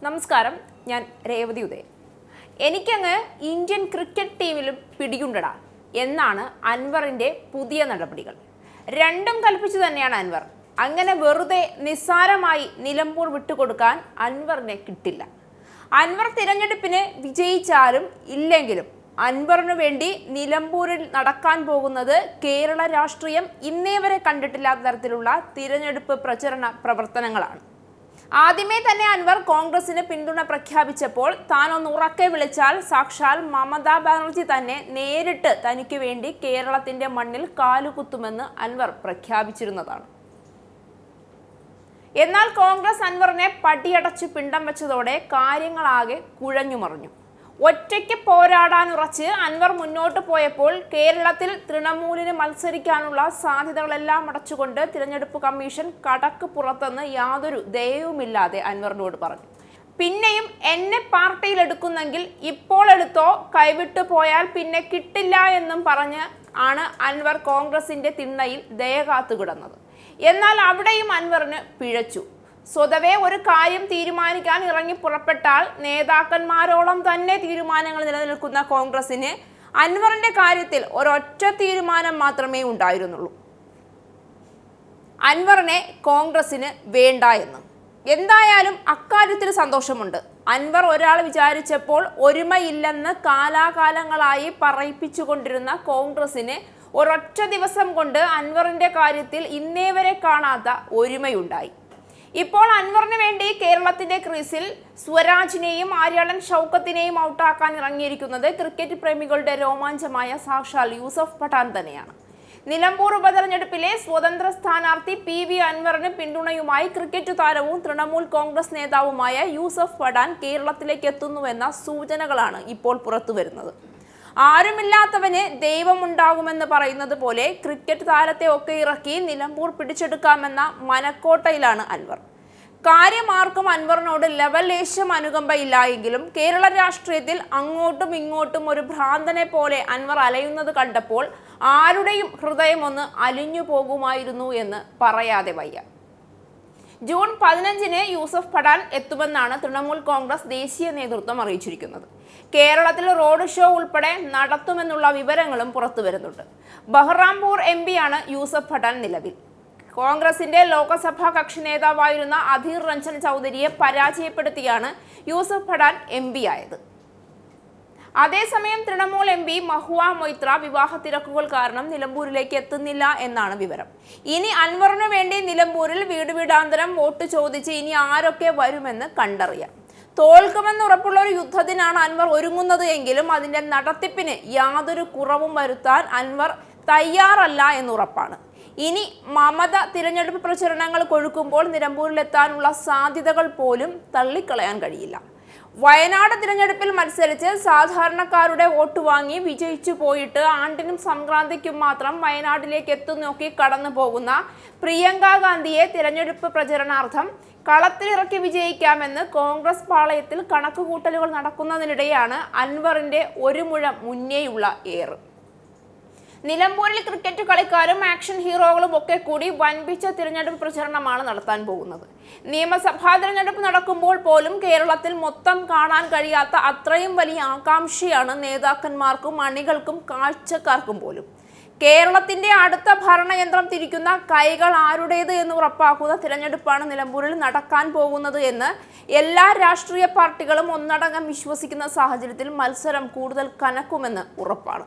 നമസ്കാരം, ഞാൻ രേവതി ഉദയൻ. എനിക്കങ്ങ് ഇന്ത്യൻ ക്രിക്കറ്റ് ടീമിലും പിടിയുണ്ടടാ എന്നാണ് അൻവറിൻ്റെ പുതിയ നടപടികൾ. രണ്ടും കൽപ്പിച്ചു തന്നെയാണ് അൻവർ. അങ്ങനെ വെറുതെ നിസ്സാരമായി നിലമ്പൂർ വിട്ടുകൊടുക്കാൻ അൻവറിനെ കിട്ടില്ല. അൻവർ തിരഞ്ഞെടുപ്പിന് വിജയിച്ചാലും ഇല്ലെങ്കിലും അൻവറിനു വേണ്ടി നിലമ്പൂരിൽ നടക്കാൻ പോകുന്നത് കേരള രാഷ്ട്രീയം ഇന്നേ വരെ കണ്ടിട്ടില്ലാത്ത തരത്തിലുള്ള തിരഞ്ഞെടുപ്പ് പ്രചരണ പ്രവർത്തനങ്ങളാണ്. ആദ്യമേ തന്നെ അൻവർ കോൺഗ്രസിന് പിന്തുണ പ്രഖ്യാപിച്ചപ്പോൾ താനൊന്ന് ഉറക്കെ വിളിച്ചാൽ സാക്ഷാൽ മമതാ ബാനർജി തന്നെ നേരിട്ട് തനിക്ക് വേണ്ടി കേരളത്തിന്റെ മണ്ണിൽ കാലുകുത്തുമെന്ന് അൻവർ പ്രഖ്യാപിച്ചിരുന്നതാണ്. എന്നാൽ കോൺഗ്രസ് അൻവറിനെ പടിയടച്ച് പിണ്ടം വെച്ചതോടെ കാര്യങ്ങളാകെ കുഴഞ്ഞുമറിഞ്ഞു. ഒറ്റയ്ക്ക് പോരാടാനുറച്ച് അൻവർ മുന്നോട്ട് പോയപ്പോൾ കേരളത്തിൽ തൃണമൂലിന് മത്സരിക്കാനുള്ള സാധ്യതകളെല്ലാം അടച്ചുകൊണ്ട് തിരഞ്ഞെടുപ്പ് കമ്മീഷൻ കടക്ക് പുറത്തെന്ന് യാതൊരു ദയവുമില്ലാതെ അൻവറിനോട് പറഞ്ഞു. പിന്നെയും എന്നെ പാർട്ടിയിൽ എടുക്കുന്നെങ്കിൽ ഇപ്പോൾ എടുത്തോ, കൈവിട്ടു പോയാൽ പിന്നെ കിട്ടില്ല എന്നും പറഞ്ഞ് ആണ് അൻവർ കോൺഗ്രസിന്റെ തിണ്ണയിൽ ദയ കാത്തുകിടന്നത്. എന്നാൽ അവിടെയും അൻവറിന് പിഴച്ചു. സ്വതവേ ഒരു കാര്യം തീരുമാനിക്കാൻ ഇറങ്ങി പുറപ്പെട്ടാൽ നേതാക്കന്മാരോളം തന്നെ തീരുമാനങ്ങൾ നിലനിൽക്കുന്ന കോൺഗ്രസിന് അൻവറിന്റെ കാര്യത്തിൽ ഒരൊറ്റ തീരുമാനം മാത്രമേ ഉണ്ടായിരുന്നുള്ളൂ: അൻവറിനെ കോൺഗ്രസിന് വേണ്ട എന്ന്. എന്തായാലും അക്കാര്യത്തിൽ സന്തോഷമുണ്ട്. അൻവർ ഒരാൾ വിചാരിച്ചപ്പോൾ ഒരുമയില്ലെന്ന് കാലാകാലങ്ങളായി പറയിപ്പിച്ചുകൊണ്ടിരുന്ന കോൺഗ്രസിന് ഒരൊറ്റ ദിവസം കൊണ്ട് അൻവറിന്റെ കാര്യത്തിൽ ഇന്നേ വരെ കാണാത്ത ഒരുമയുണ്ടായി. ഇപ്പോൾ അൻവറിന് വേണ്ടി കേരളത്തിന്റെ ക്രീസിൽ സ്വരാജിനെയും ആര്യാടൻ ഷൗക്കത്തിനെയും ഔട്ടാക്കാൻ ഇറങ്ങിയിരിക്കുന്നത് ക്രിക്കറ്റ് പ്രേമികളുടെ രോമാഞ്ചമായ സാക്ഷാൽ യൂസഫ് പഠാൻ തന്നെയാണ്. നിലമ്പൂർ ഉപതെരഞ്ഞെടുപ്പിലെ സ്വതന്ത്ര സ്ഥാനാർത്ഥി PV അൻവറിന് പിന്തുണയുമായി ക്രിക്കറ്റ് താരവും തൃണമൂൽ കോൺഗ്രസ് നേതാവുമായ യൂസഫ് പഠാൻ കേരളത്തിലേക്ക് എത്തുന്നുവെന്ന സൂചനകളാണ് ഇപ്പോൾ പുറത്തുവരുന്നത്. ആരുമില്ലാത്തവന് ദൈവമുണ്ടാകുമെന്ന് പറയുന്നത് പോലെ ക്രിക്കറ്റ് താരത്തെ ഒക്കെ ഇറക്കി നിലമ്പൂർ പിടിച്ചെടുക്കാമെന്ന മനക്കോട്ടയിലാണ് അൻവർ. കാര്യം ആർക്കും അൻവറിനോട് ലേശം അനുകമ്പയില്ല എങ്കിലും കേരള രാഷ്ട്രീയത്തിൽ അങ്ങോട്ടും ഇങ്ങോട്ടും ഒരു ഭ്രാന്തനെ പോലെ അൻവർ അലയുന്നത് കണ്ടപ്പോൾ ആരുടെയും ഹൃദയം ഒന്ന് അലിഞ്ഞു പോകുമായിരുന്നു എന്ന് പറയാതെ വയ്യ. ജൂൺ 15-ന് യൂസഫ് പഠാൻ എത്തുമെന്നാണ് തൃണമൂൽ കോൺഗ്രസ് ദേശീയ നേതൃത്വം അറിയിച്ചിരിക്കുന്നത്. കേരളത്തിൽ റോഡ് ഷോ ഉൾപ്പെടെ നടത്തുമെന്നുള്ള വിവരങ്ങളും പുറത്തു വരുന്നുണ്ട്. ബഹ്റാംപൂർ MP-യാണ് യൂസഫ് പഠാൻ നിലവിൽ. കോൺഗ്രസിന്റെ ലോക്സഭാ കക്ഷി നേതാവായിരുന്ന അധീർ രഞ്ജൻ ചൗധരിയെ പരാജയപ്പെടുത്തിയാണ് യൂസഫ് പഠാൻ MP ആയത്. അതേസമയം തൃണമൂൽ MP മഹുവ മൊയ്ത്ര വിവാഹ തിരക്കുകൾ കാരണം നിലമ്പൂരിലേക്ക് എത്തുന്നില്ല എന്നാണ് വിവരം. ഇനി അൻവറിനു വേണ്ടി നിലമ്പൂരിൽ വീട് വീടാന്തരം വോട്ട് ചോദിച്ച് ഇനി ആരൊക്കെ വരുമെന്ന് കണ്ടറിയാം. തോൽക്കുമെന്ന് ഉറപ്പുള്ള ഒരു യുദ്ധത്തിനാണ് അൻവർ ഒരുങ്ങുന്നത് എങ്കിലും അതിന്റെ നടത്തിപ്പിന് യാതൊരു കുറവും വരുത്താൻ അൻവർ തയ്യാറല്ല എന്നുറപ്പാണ്. ഇനി മമത തിരഞ്ഞെടുപ്പ് പ്രചരണങ്ങൾ കൊഴുക്കുമ്പോൾ നിലമ്പൂരിലെത്താനുള്ള സാധ്യതകൾ പോലും തള്ളിക്കളയാൻ കഴിയില്ല. വയനാട് തിരഞ്ഞെടുപ്പിൽ മത്സരിച്ച് സാധാരണക്കാരുടെ വോട്ട് വാങ്ങി വിജയിച്ചു പോയിട്ട് ആണ്ടിനും സംക്രാന്തിക്കും മാത്രം വയനാട്ടിലേക്ക് എത്തുനോക്കി കടന്നു പോകുന്ന പ്രിയങ്ക ഗാന്ധിയെ തിരഞ്ഞെടുപ്പ് പ്രചരണാർത്ഥം കളത്തിലിറക്കി വിജയിക്കാമെന്ന് കോൺഗ്രസ് പാളയത്തിൽ കണക്കുകൂട്ടലുകൾ നടക്കുന്നതിനിടെയാണ് അൻവറിന്റെ ഒരു മുഴം മുന്നേയുള്ള ഏറ്. നിലമ്പൂരിൽ ക്രിക്കറ്റ് കളിക്കാരും ആക്ഷൻ ഹീറോകളും ഒക്കെ കൂടി വൻപിച്ച തിരഞ്ഞെടുപ്പ് പ്രചരണമാണ് നടത്താൻ പോകുന്നത്. നിയമസഭാ തിരഞ്ഞെടുപ്പ് നടക്കുമ്പോൾ പോലും കേരളത്തിൽ മൊത്തം കാണാൻ കഴിയാത്ത അത്രയും വലിയ ആകാംക്ഷയാണ് നേതാക്കന്മാർക്കും അണികൾക്കും കാഴ്ചക്കാർക്കും പോലും. കേരളത്തിന്റെ അടുത്ത ഭരണയന്ത്രം തിരിക്കുന്ന കൈകൾ ആരുടേത് എന്ന് ഉറപ്പാക്കുന്ന തിരഞ്ഞെടുപ്പാണ് നിലമ്പൂരിൽ നടക്കാൻ പോകുന്നത് എന്ന് എല്ലാ രാഷ്ട്രീയ പാർട്ടികളും ഒന്നടങ്കം വിശ്വസിക്കുന്ന സാഹചര്യത്തിൽ മത്സരം കൂടുതൽ കനക്കുമെന്ന് ഉറപ്പാണ്.